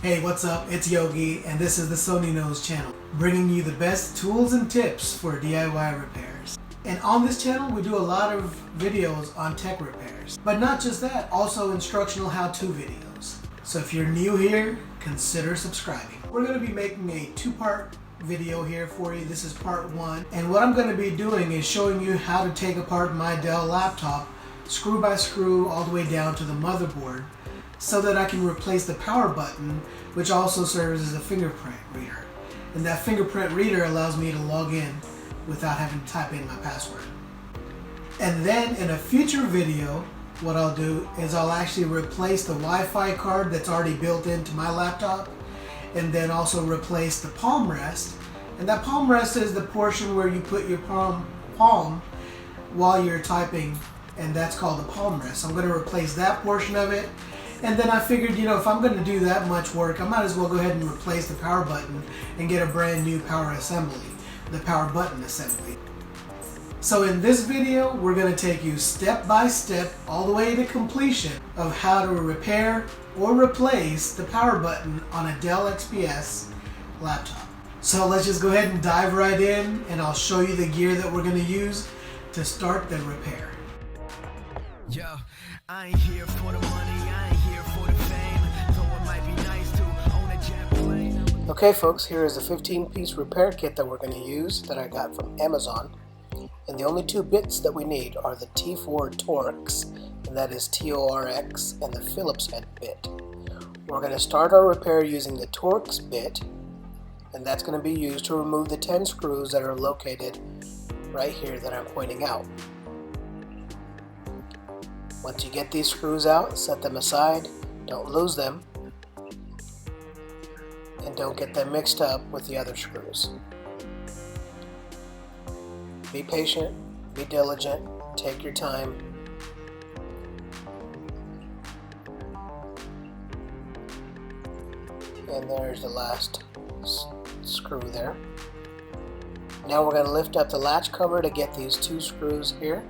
Hey, what's up? It's Yogi, and this is the Sony Knows channel, bringing you the best tools and tips for DIY repairs. And on this channel, we do a lot of videos on tech repairs. But not just that, also instructional how-to videos. So if you're new here, consider subscribing. We're going to be making a two-part video here for you. This is part one. And what I'm going to be doing is showing you how to take apart my Dell laptop, screw by screw, all the way down to the motherboard, so that I can replace the power button, which also serves as a fingerprint reader. And that fingerprint reader allows me to log in without having to type in my password. And then in a future video, what I'll do is I'll actually replace the Wi-Fi card that's already built into my laptop, and then also replace the palm rest. And that palm rest is the portion where you put your palm while you're typing, and that's called the palm rest. So I'm going to replace that portion of it. And then I figured, if I'm going to do that much work, I might as well go ahead and replace the power button and get a brand new power assembly, the power button assembly. So in this video, we're going to take you step by step all the way to completion of how to repair or replace the power button on a Dell XPS laptop. So let's just go ahead and dive right in, and I'll show you the gear that we're going to use to start the repair. Yo, I ain't here for the money, I ain't here for the fame, though it might be nice to own a jet plane. Okay folks, here is a 15-piece repair kit that we're going to use that I got from Amazon. And the only two bits that we need are the T4 torx, and that is TORX, and the Phillips head bit. We're going to start our repair using the torx bit, and that's going to be used to remove the 10 screws that are located right here that I'm pointing out. Once you get these screws out, set them aside, don't lose them, and don't get them mixed up with the other screws. Be patient, be diligent, take your time. And there's the last screw there. Now we're going to lift up the latch cover to get these two screws here.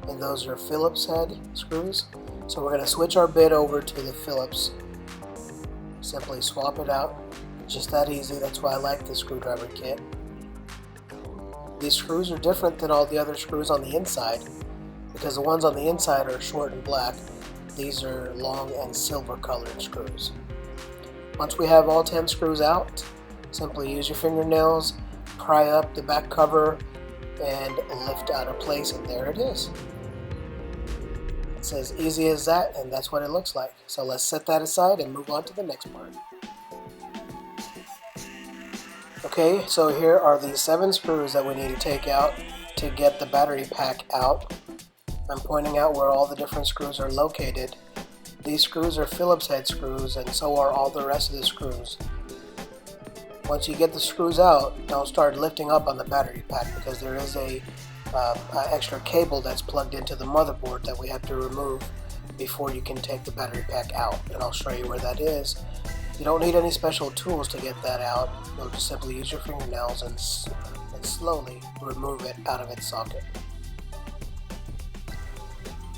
And those are Phillips head screws. So we're going to switch our bit over to the Phillips. Simply swap it out. Just that easy. That's why I like this screwdriver kit. These screws are different than all the other screws on the inside, because the ones on the inside are short and black. These are long and silver colored screws. Once we have all 10 screws out, simply use your fingernails, pry up the back cover, and lift out of place, and there it is. It's as easy as that, and that's what it looks like. So let's set that aside and move on to the next part. Okay, so here are the 7 screws that we need to take out to get the battery pack out. I'm pointing out where all the different screws are located. These screws are Phillips head screws, and so are all the rest of the screws. Once you get the screws out, don't start lifting up on the battery pack, because there is a extra cable that's plugged into the motherboard that we have to remove before you can take the battery pack out, and I'll show you where that is. You don't need any special tools to get that out. You'll just simply use your fingernails and slowly remove it out of its socket.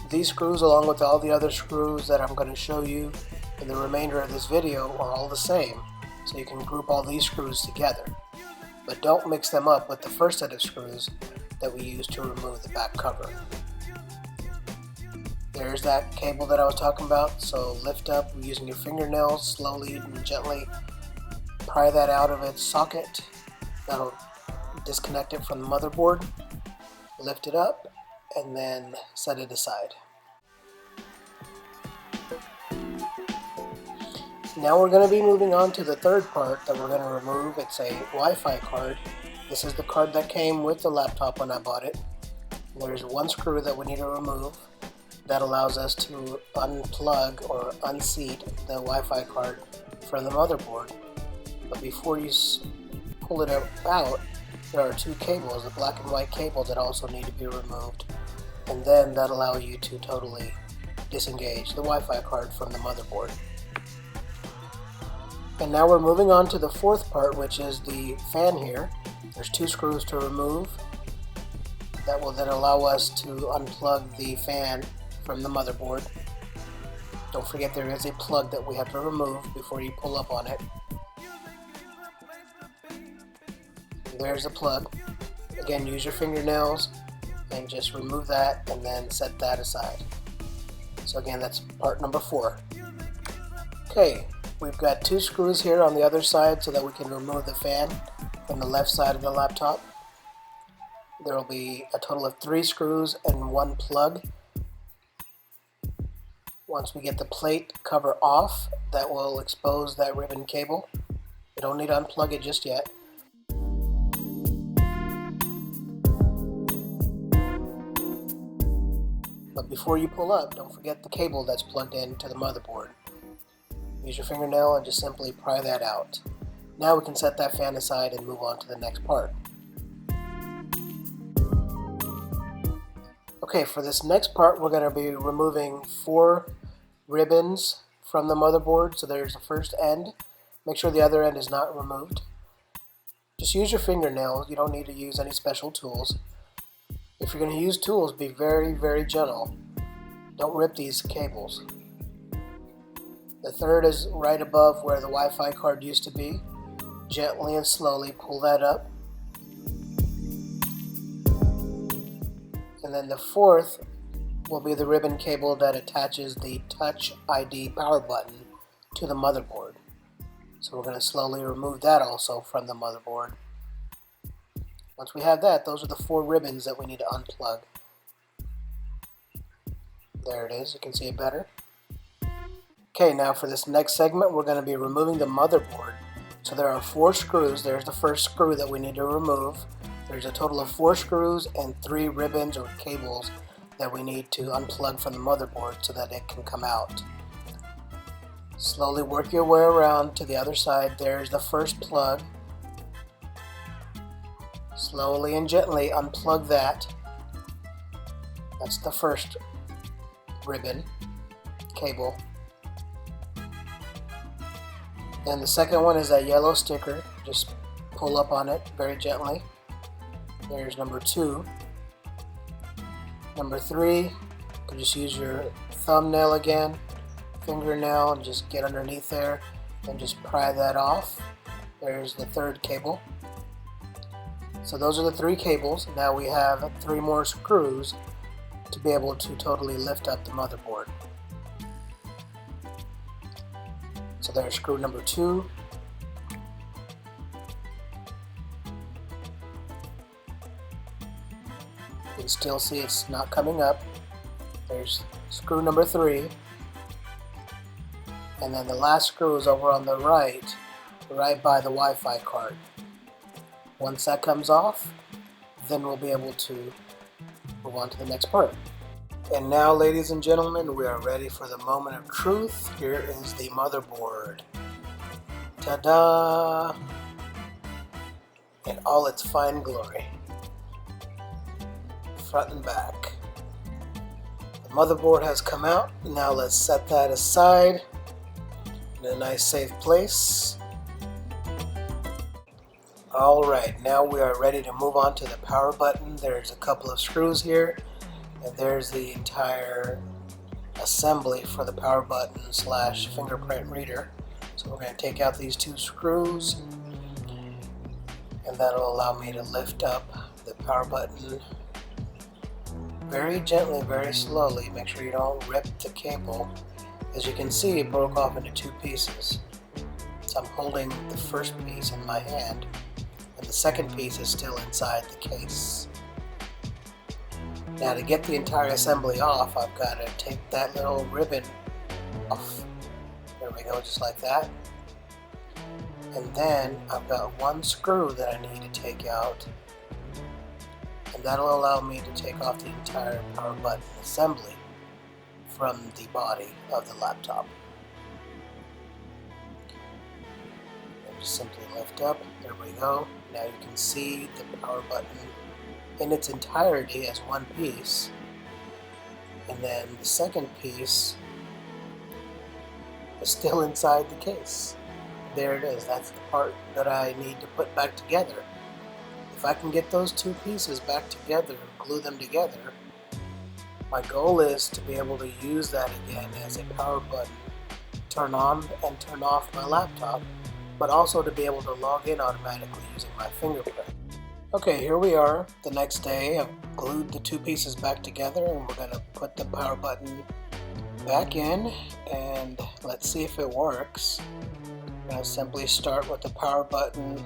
These screws, along with all the other screws that I'm going to show you in the remainder of this video, are all the same. So you can group all these screws together, but don't mix them up with the first set of screws that we used to remove the back cover. There's that cable that I was talking about, so lift up using your fingernails, slowly and gently pry that out of its socket. That'll disconnect it from the motherboard. Lift it up and then set it aside. Now we're going to be moving on to the third part that we're going to remove. It's a Wi-Fi card. This is the card that came with the laptop when I bought it. There's one screw that we need to remove that allows us to unplug or unseat the Wi-Fi card from the motherboard. But before you pull it out, there are two cables, the black and white cable, that also need to be removed. And then that allows you to totally disengage the Wi-Fi card from the motherboard. And now we're moving on to the fourth part, which is the fan here. There's two screws to remove. That will then allow us to unplug the fan from the motherboard. The Don't forget there is a plug that we have to remove before you pull up on it. There's the plug. Again, use your fingernails and just remove that and then set that aside. So again, that's part number 4. Okay, we've got 2 screws here on the other side so that we can remove the fan from the left side of the laptop. There will be a total of 3 screws and 1 plug. Once we get the plate cover off, that will expose that ribbon cable. You don't need to unplug it just yet. But before you pull up, don't forget the cable that's plugged into the motherboard. Use your fingernail and just simply pry that out. Now we can set that fan aside and move on to the next part. Okay, for this next part we're going to be removing 4 ribbons from the motherboard. So there's the first end. Make sure the other end is not removed. Just use your fingernails. You don't need to use any special tools. If you're going to use tools, be very, very gentle. Don't rip these cables. The third is right above where the Wi-Fi card used to be. Gently and slowly pull that up. And then the fourth will be the ribbon cable that attaches the Touch ID power button to the motherboard. So we're going to slowly remove that also from the motherboard. Once we have that, those are the 4 ribbons that we need to unplug. There it is, you can see it better. Okay, now for this next segment we're going to be removing the motherboard. So there are 4 screws. There's the first screw that we need to remove. There's a total of 4 screws and 3 ribbons or cables that we need to unplug from the motherboard so that it can come out. Slowly work your way around to the other side. There's the first plug. Slowly and gently unplug that. That's the first ribbon, cable. And the second one is that yellow sticker. Just pull up on it very gently. There's number 2. Number 3, you can just use your thumbnail again, fingernail, and just get underneath there and just pry that off. There's the third cable. So those are the 3 cables. Now we have 3 more screws to be able to totally lift up the motherboard. So there's screw number 2. You can still see it's not coming up. There's screw number 3. And then the last screw is over on the right by the Wi-Fi card. Once that comes off, then we'll be able to move on to the next part. And now, ladies and gentlemen, we are ready for the moment of truth. Here is the motherboard. Ta-da! In all its fine glory. Front and back. The motherboard has come out. Now let's set that aside in a nice safe place. Alright, now we are ready to move on to the power button. There's a couple of screws here, and there's the entire assembly for the power button / fingerprint reader. So we're going to take out these 2 screws, and that'll allow me to lift up the power button very gently, very slowly. Make sure you don't rip the cable. As you can see, it broke off into 2 pieces. So I'm holding the first piece in my hand, and the second piece is still inside the case. Now to get the entire assembly off, I've got to take that little ribbon off. There we go, just like that. And then I've got 1 screw that I need to take out, and that'll allow me to take off the entire power button assembly from the body of the laptop. And just simply lift up, there we go. Now you can see the power button in its entirety as 1 piece, and then the second piece is still inside the case. There it is. That's the part that I need to put back together. If I can get those 2 pieces back together, glue them together, My goal is to be able to use that again as a power button, turn on and turn off my laptop, but also to be able to log in automatically using my fingerprint. Okay, here we are the next day. I've glued the two pieces back together and we're going to put the power button back in and let's see if it works. I'm going to simply start with the power button.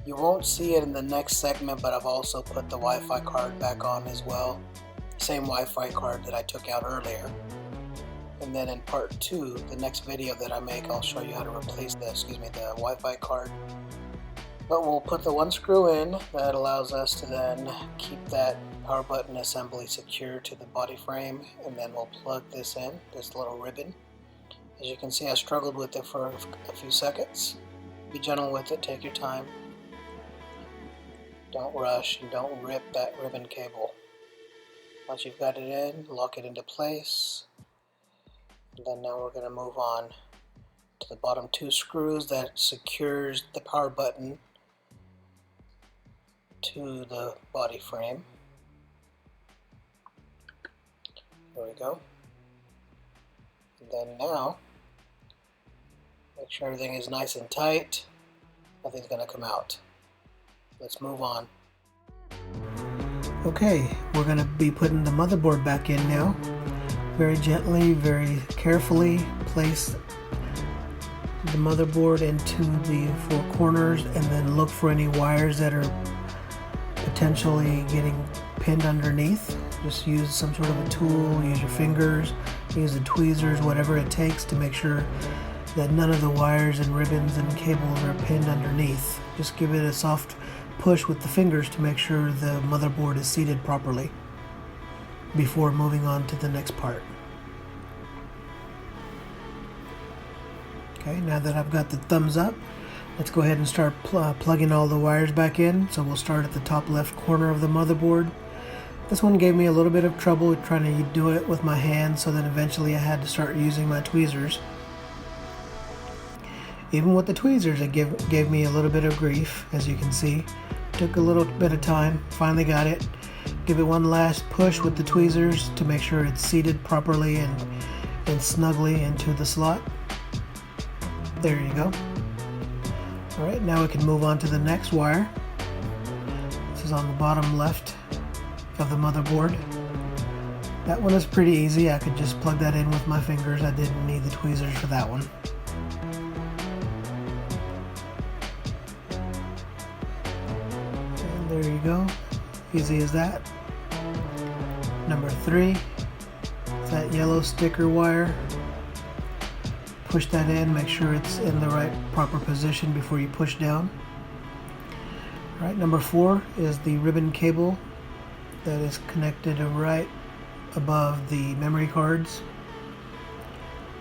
You won't see it in the next segment, but I've also put the Wi-Fi card back on as well. Same Wi-Fi card that I took out earlier. And then in part 2, the next video that I make, I'll show you how to replace the Wi-Fi card. But we'll put the one screw in that allows us to then keep that power button assembly secure to the body frame, and then we'll plug this in, this little ribbon. As you can see, I struggled with it for a few seconds. Be gentle with it, take your time. Don't rush and don't rip that ribbon cable. Once you've got it in, lock it into place. And then now we're going to move on to the bottom 2 screws that secures the power button to the body frame. There we go. And then now, make sure everything is nice and tight. Nothing's going to come out. Let's move on. Okay, we're going to be putting the motherboard back in now. Very gently, very carefully place the motherboard into the 4 corners and then look for any wires that are potentially getting pinned underneath. Just use some sort of a tool, use your fingers, use the tweezers, whatever it takes to make sure that none of the wires and ribbons and cables are pinned underneath. Just give it a soft push with the fingers to make sure the motherboard is seated properly before moving on to the next part. Okay, now that I've got the thumbs up, let's go ahead and start plugging all the wires back in. So we'll start at the top left corner of the motherboard. This one gave me a little bit of trouble trying to do it with my hands, so then eventually I had to start using my tweezers. Even with the tweezers, it gave me a little bit of grief, as you can see. Took a little bit of time, finally got it. Give it one last push with the tweezers to make sure it's seated properly and snugly into the slot. There you go. Alright, now we can move on to the next wire. This is on the bottom left of the motherboard. That one is pretty easy. I could just plug that in with my fingers. I didn't need the tweezers for that one. And there you go. Easy as that. Number 3 is that yellow sticker wire. Push that in, make sure it's in the right proper position before you push down. Alright, number 4 is the ribbon cable that is connected right above the memory cards.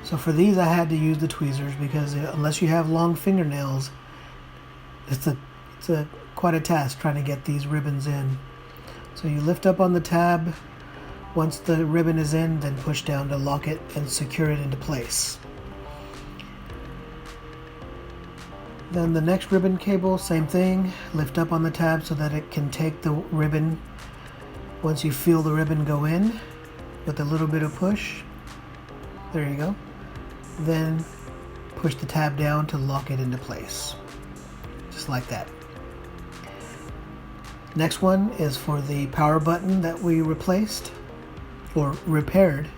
So for these I had to use the tweezers because unless you have long fingernails, it's quite a task trying to get these ribbons in. So you lift up on the tab. Once the ribbon is in, then push down to lock it and secure it into place. Then the next ribbon cable, same thing. Lift up on the tab so that it can take the ribbon. Once you feel the ribbon go in with a little bit of push, there you go. Then push the tab down to lock it into place. Just like that. Next one is for the power button that we replaced or repaired.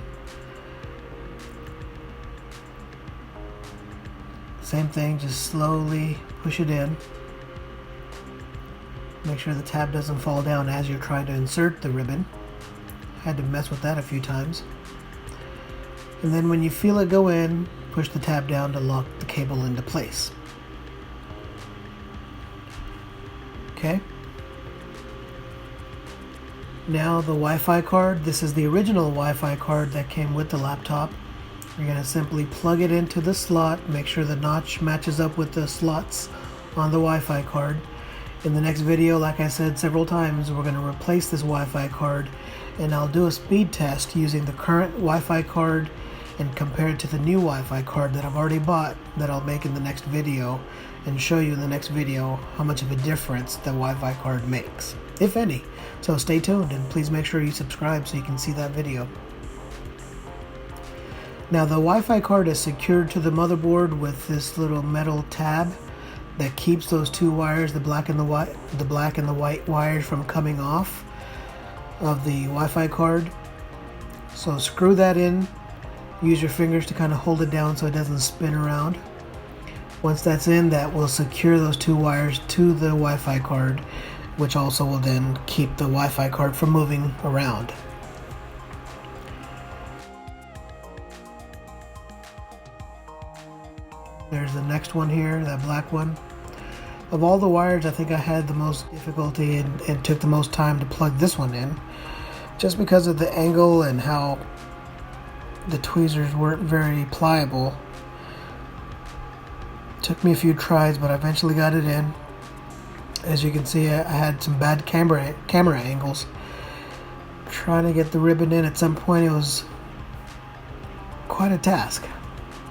Same thing, just slowly push it in. Make sure the tab doesn't fall down as you're trying to insert the ribbon. Had to mess with that a few times. And then when you feel it go in, push the tab down to lock the cable into place. Okay. Now the Wi-Fi card. This is the original Wi-Fi card that came with the laptop. You're going to simply plug it into the slot, make sure the notch matches up with the slots on the Wi-Fi card. In the next video, like I said several times, we're going to replace this Wi-Fi card and I'll do a speed test using the current Wi-Fi card and compare it to the new Wi-Fi card that I've already bought, that I'll make in the next video and show you in the next video how much of a difference the Wi-Fi card makes, if any. So stay tuned and please make sure you subscribe so you can see that video. Now the Wi-Fi card is secured to the motherboard with this little metal tab that keeps those two wires, the black and the white wires, from coming off of the Wi-Fi card. So screw that in. Use your fingers to kind of hold it down so it doesn't spin around. Once that's in, that will secure those two wires to the Wi-Fi card, which also will then keep the Wi-Fi card from moving around. There's the next one here, that black one. Of all the wires, I think I had the most difficulty and took the most time to plug this one in, just because of the angle and how the tweezers weren't very pliable. Took me a few tries, but I eventually got it in. As you can see, I had some bad camera angles. Trying to get the ribbon in at some point, it was quite a task.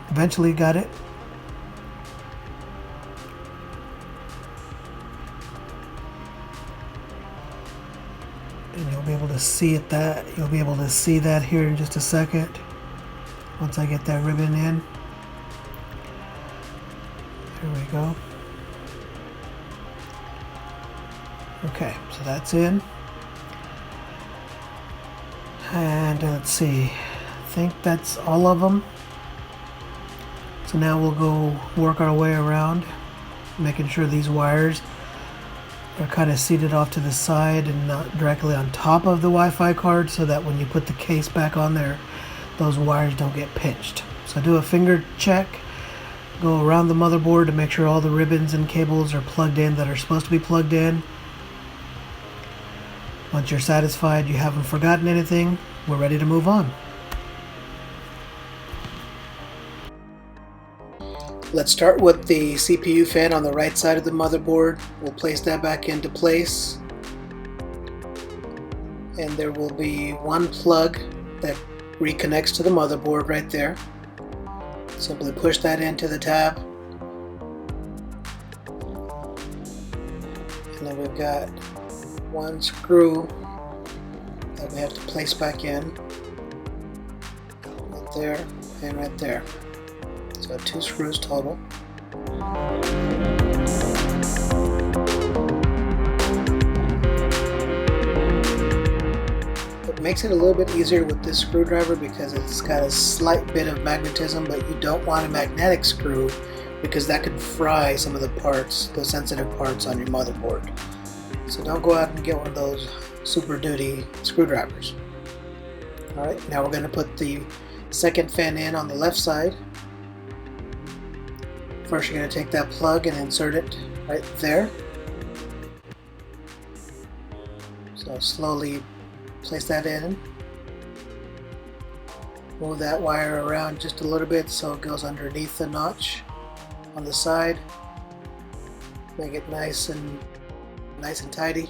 Eventually got it. And you'll be able to see that here in just a second once I get that ribbon in. There we go. Okay, so that's in. And let's see, I think that's all of them. So now we'll go work our way around, making sure these wires are kind of seated off to the side and not directly on top of the Wi-Fi card, so that when you put the case back on there, those wires don't get pinched. So do a finger check, go around the motherboard to make sure all the ribbons and cables are plugged in that are supposed to be plugged in. Once you're satisfied you haven't forgotten anything, we're ready to move on. Let's start with the CPU fan on the right side of the motherboard. We'll place that back into place. And there will be one plug that reconnects to the motherboard right there. Simply push that into the tab. And then we've got one screw that we have to place back in. Right there and right there. So 2 screws total. It makes it a little bit easier with this screwdriver because it's got a slight bit of magnetism, but you don't want a magnetic screw because that could fry some of the parts, the sensitive parts on your motherboard. So don't go out and get one of those Super Duty screwdrivers. Alright, now we're going to put the second fan in on the left side. First you're going to take that plug and insert it right there. So slowly place that in. Move that wire around just a little bit so it goes underneath the notch on the side. Make it nice and tidy.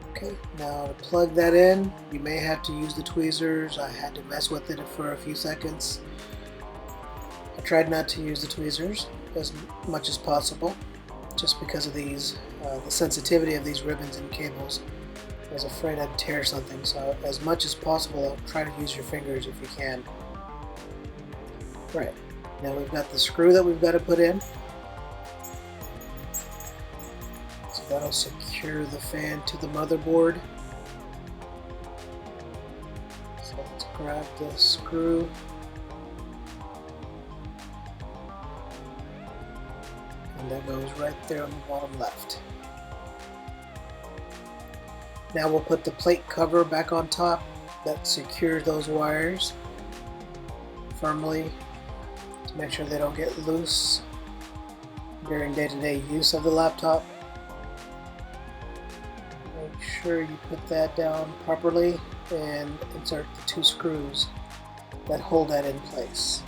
Okay, now to plug that in, you may have to use the tweezers. I had to mess with it for a few seconds. I tried not to use the tweezers as much as possible, just because of these, the sensitivity of these ribbons and cables. I was afraid I'd tear something, so as much as possible, try to use your fingers if you can. Right, now we've got the screw that we've got to put in. So that'll secure the fan to the motherboard. So let's grab the screw. And that goes right there on the bottom left. Now we'll put the plate cover back on top that secures those wires firmly to make sure they don't get loose during day-to-day use of the laptop. Make sure you put that down properly and insert the 2 screws that hold that in place.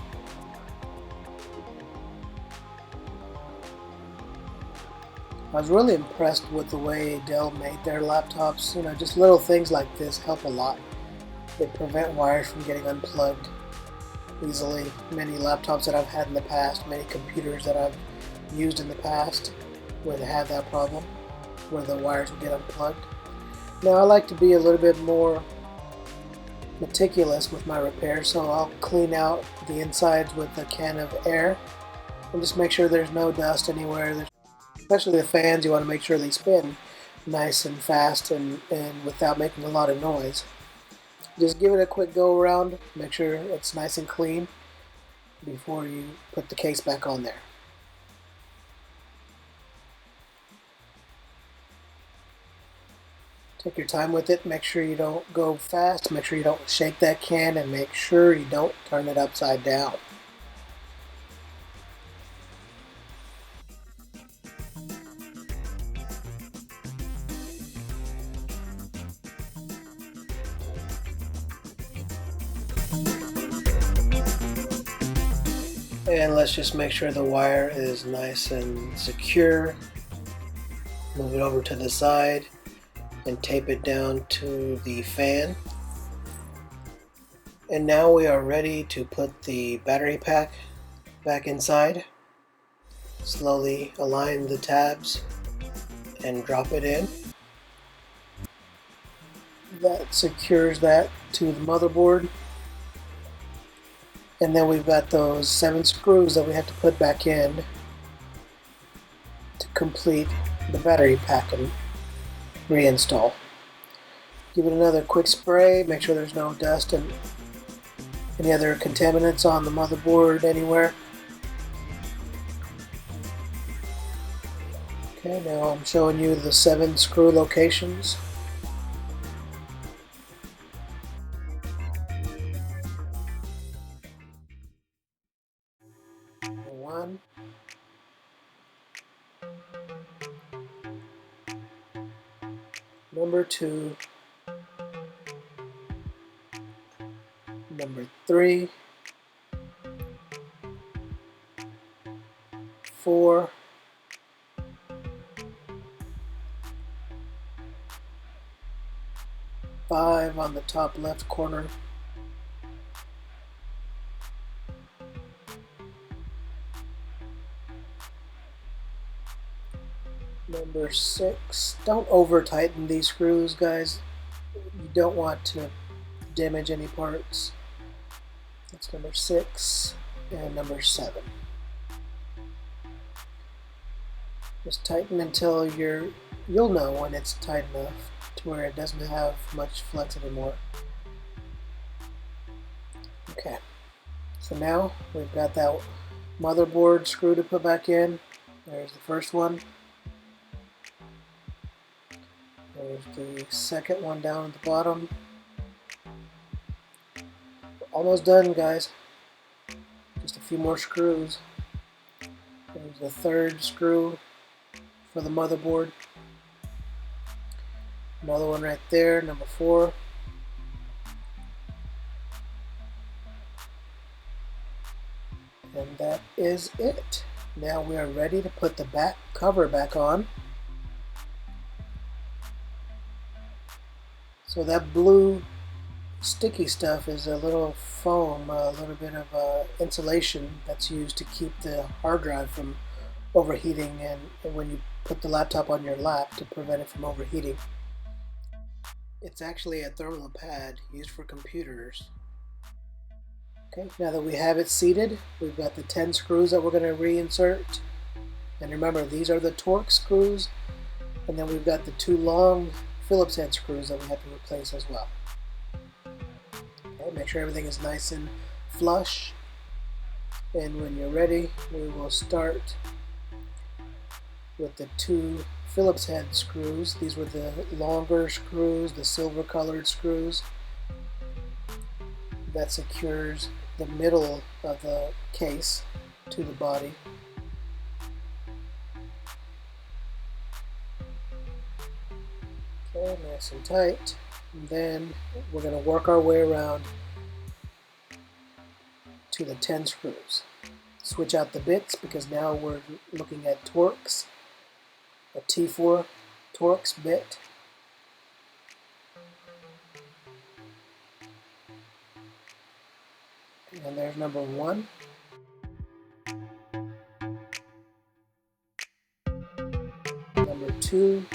I was really impressed with the way Dell made their laptops. You know, just little things like this help a lot. They prevent wires from getting unplugged easily. Many laptops that I've had in the past, many computers that I've used in the past would have that problem where the wires would get unplugged. Now I like to be a little bit more meticulous with my repairs, so I'll clean out the insides with a can of air and just make sure there's no dust anywhere. Especially the fans, you want to make sure they spin nice and fast and without making a lot of noise. Just give it a quick go around, make sure it's nice and clean before you put the case back on there. Take your time with it, make sure you don't go fast, make sure you don't shake that can, and make sure you don't turn it upside down. And let's just make sure the wire is nice and secure. Move it over to the side and tape it down to the fan. And now we are ready to put the battery pack back inside. Slowly align the tabs and drop it in. That secures that to the motherboard. And then we've got those 7 screws that we have to put back in to complete the battery pack and reinstall. Give it another quick spray, make sure there's no dust and any other contaminants on the motherboard anywhere. Okay, now I'm showing you the 7 screw locations. One, number 2, number 3, 4, 5 on the top left corner, number 6. Don't over tighten these screws, guys. You don't want to damage any parts. That's number 6 and number 7. Just tighten until you'll know when it's tight enough to where it doesn't have much flex anymore. Okay, so now we've got that motherboard screw to put back in. There's the first one. There's the second one down at the bottom. We're almost done, guys. Just a few more screws. There's the third screw for the motherboard. Another one right there, number 4. And that is it. Now we are ready to put the back cover back on. So that blue sticky stuff is a little foam, a little bit of insulation that's used to keep the hard drive from overheating and when you put the laptop on your lap to prevent it from overheating. It's actually a thermal pad used for computers. Okay, now that we have it seated, we've got the 10 screws that we're going to reinsert. And remember, these are the torx screws, and then we've got the 2 long Phillips head screws that we have to replace as well. Okay, make sure everything is nice and flush. And when you're ready, we will start with the 2 Phillips head screws. These were the longer screws, the silver colored screws. That secures the middle of the case to the body. Okay, nice and tight. And then we're going to work our way around to the 10 screws. Switch out the bits because now we're looking at torx, a T4 torx bit. And there's number 1. Number 2.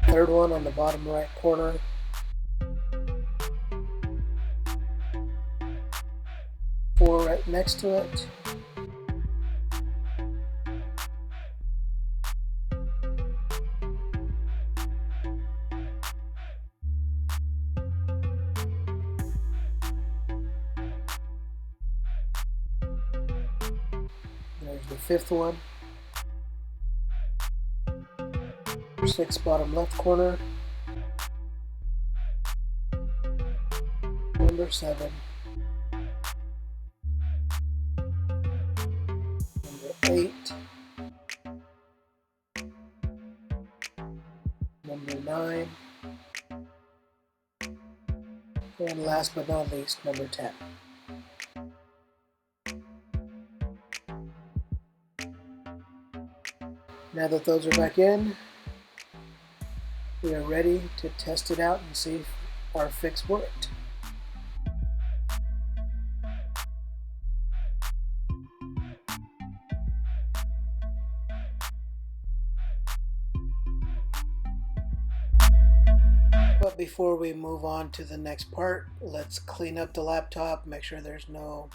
Third one on the bottom right corner. Four right next to it. There's the 5th one. 6 bottom left corner. Number 7. Number 8. Number 9. And last but not least, number 10. Now that those are back in, we are ready to test it out and see if our fix worked. But before we move on to the next part, let's clean up the laptop, make sure there's no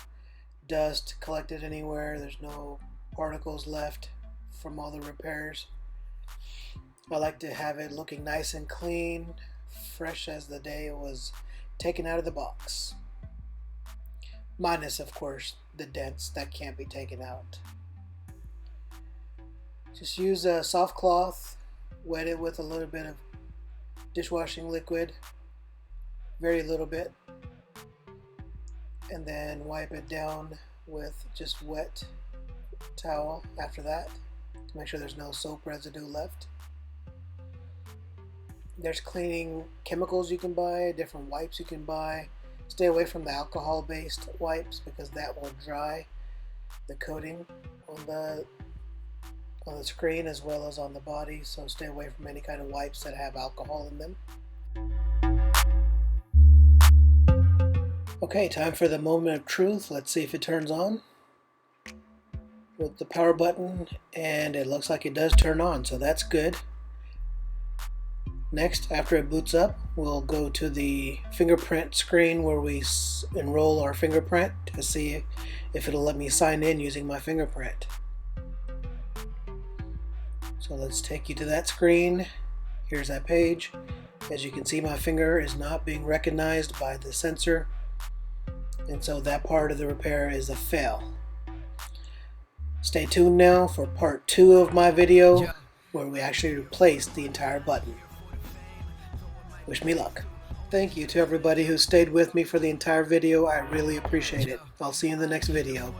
dust collected anywhere, there's no particles left from all the repairs. I like to have it looking nice and clean, fresh as the day it was taken out of the box. Minus, of course, the dents that can't be taken out. Just use a soft cloth, wet it with a little bit of dishwashing liquid, very little bit, and then wipe it down with just wet towel after that to make sure there's no soap residue left. There's cleaning chemicals you can buy, different wipes you can buy. Stay away from the alcohol-based wipes because that will dry the coating on the screen as well as on the body, so stay away from any kind of wipes that have alcohol in them. Okay, time for the moment of truth. Let's see if it turns on with the power button, and it looks like it does turn on, so that's good. Next, after it boots up, we'll go to the fingerprint screen where we enroll our fingerprint to see if it'll let me sign in using my fingerprint. So let's take you to that screen. Here's that page. As you can see, my finger is not being recognized by the sensor, and so that part of the repair is a fail. Stay tuned now for part 2 of my video where we actually replace the entire button. Wish me luck. Thank you to everybody who stayed with me for the entire video. I really appreciate it. I'll see you in the next video.